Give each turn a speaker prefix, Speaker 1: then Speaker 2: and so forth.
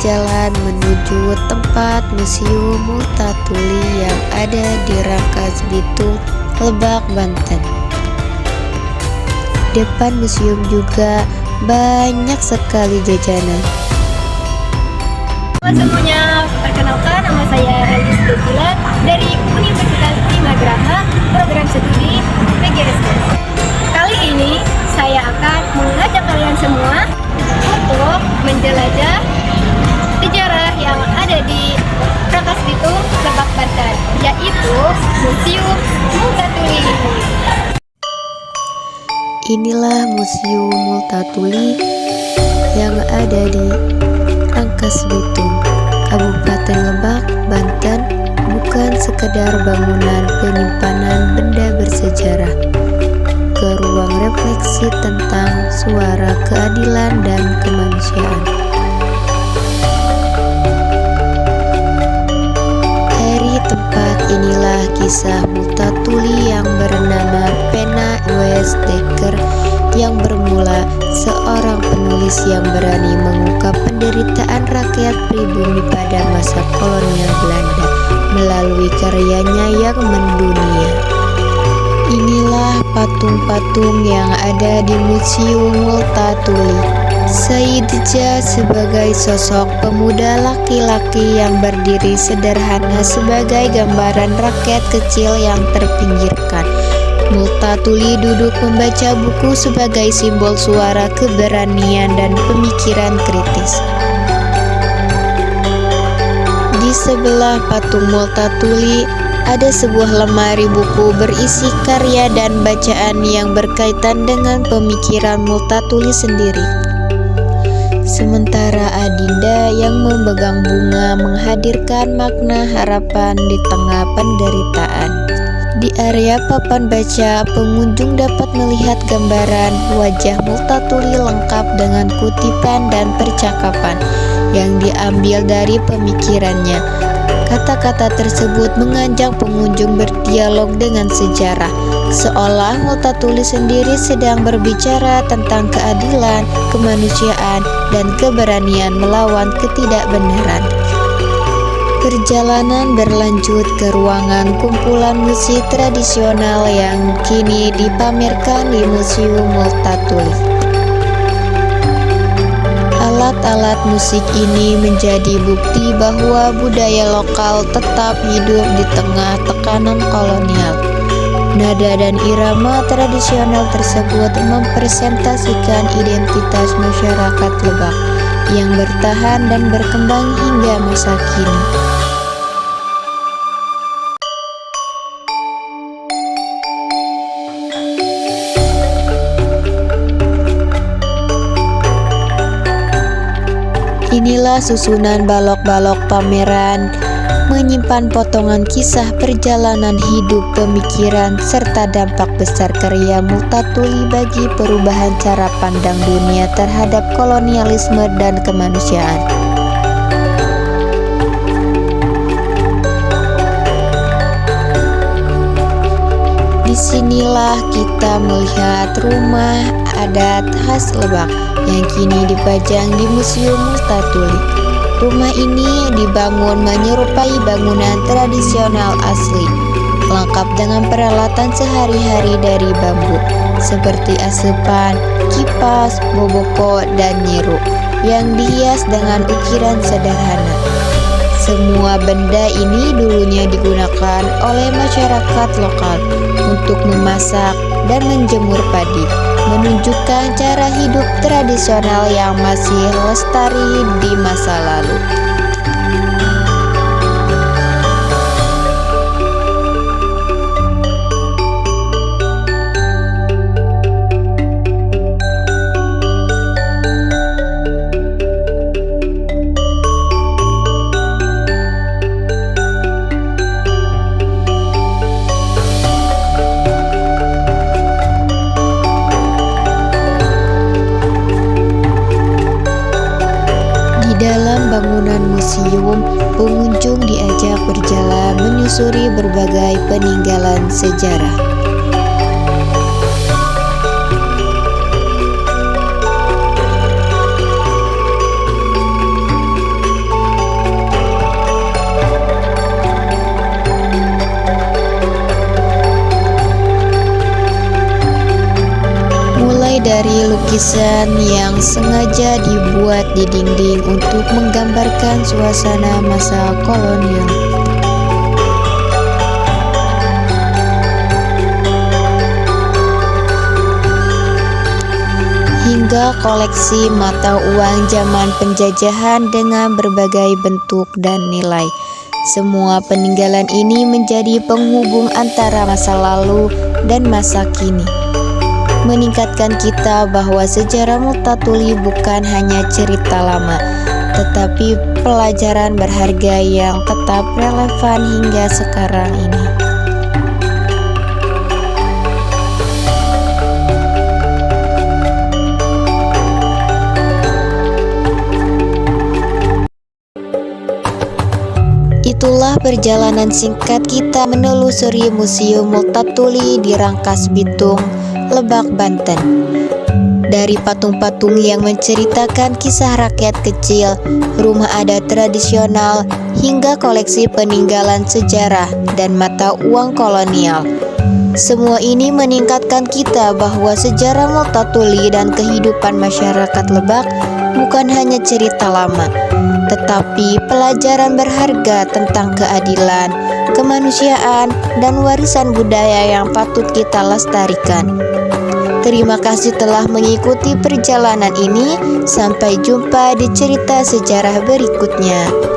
Speaker 1: berjalan menuju tempat Museum Multatuli yang ada di Rangkas Bitung, Lebak, Banten. Depan museum juga banyak sekali jajanan.
Speaker 2: Halo semuanya, perkenalkan nama saya Elis Dukila dari Universitas Timagraha, program studi PGSD. Kali ini saya akan mengajak kalian semua untuk menjelajah sejarah yang ada di Rangkas Bitung, Lebak, Banten, yaitu Museum Multatuli.
Speaker 1: Inilah Museum Multatuli yang ada di Rangkas Bitung, Kabupaten Lebak, Banten. Bukan sekedar bangunan penyimpanan benda bersejarah, ke ruang refleksi tentang suara keadilan dan kemanusiaan. Dari tempat inilah kisah Multatuli yang bernama Pena W.S. Dekker yang bermula seorang penulis yang berani mengungkap penderitaan rakyat pribumi pada masa kolonial Belanda melalui karyanya yang mendunia. Inilah patung-patung yang ada di Museum Multatuli. Saidja sebagai sosok pemuda laki-laki yang berdiri sederhana sebagai gambaran rakyat kecil yang terpinggirkan. Multatuli duduk membaca buku sebagai simbol suara keberanian dan pemikiran kritis. Di sebelah patung Multatuli ada sebuah lemari buku berisi karya dan bacaan yang berkaitan dengan pemikiran Multatuli sendiri. Sementara Adinda yang memegang bunga menghadirkan makna harapan di tengah penderitaan. Di area papan baca, pengunjung dapat melihat gambaran wajah Multatuli lengkap dengan kutipan dan percakapan yang diambil dari pemikirannya. Kata-kata tersebut mengajak pengunjung berdialog dengan sejarah, seolah Multatuli sendiri sedang berbicara tentang keadilan, kemanusiaan, dan keberanian melawan ketidakbenaran. Perjalanan berlanjut ke ruangan kumpulan musik tradisional yang kini dipamerkan di Museum Multatuli. Alat-alat musik ini menjadi bukti bahwa budaya lokal tetap hidup di tengah tekanan kolonial. Nada dan irama tradisional tersebut mempresentasikan identitas masyarakat Lebak yang bertahan dan berkembang hingga masa kini. Inilah susunan balok-balok pameran, menyimpan potongan kisah perjalanan hidup, pemikiran, serta dampak besar karya Multatuli bagi perubahan cara pandang dunia terhadap kolonialisme dan kemanusiaan. Disinilah kita melihat rumah adat khas Lebak yang kini dipajang di Museum Multatuli. Rumah ini dibangun menyerupai bangunan tradisional asli, lengkap dengan peralatan sehari-hari dari bambu, seperti asepan, kipas, boboko, dan nyeruk, yang dihias dengan ukiran sederhana. Semua benda ini dulunya digunakan oleh masyarakat lokal untuk memasak dan menjemur padi, menunjukkan cara hidup tradisional yang masih lestari di masa lalu. Dalam bangunan museum, pengunjung diajak berjalan menyusuri berbagai peninggalan sejarah. dari lukisan yang sengaja dibuat di dinding untuk menggambarkan suasana masa kolonial. Hingga koleksi mata uang zaman penjajahan dengan berbagai bentuk dan nilai. Semua peninggalan ini menjadi penghubung antara masa lalu dan masa kini, meningkatkan kita bahwa sejarah Multatuli bukan hanya cerita lama, tetapi pelajaran berharga yang tetap relevan hingga sekarang ini. Itulah perjalanan singkat kita menelusuri Museum Multatuli di Rangkas Bitung, Lebak, Banten. Dari patung-patung yang menceritakan kisah rakyat kecil, rumah adat tradisional, hingga koleksi peninggalan sejarah dan mata uang kolonial. Semua ini meningkatkan kita bahwa sejarah Multatuli dan kehidupan masyarakat Lebak bukan hanya cerita lama, tetapi pelajaran berharga tentang keadilan, kemanusiaan, dan warisan budaya yang patut kita lestarikan. Terima kasih telah mengikuti perjalanan ini. Sampai jumpa di cerita sejarah berikutnya.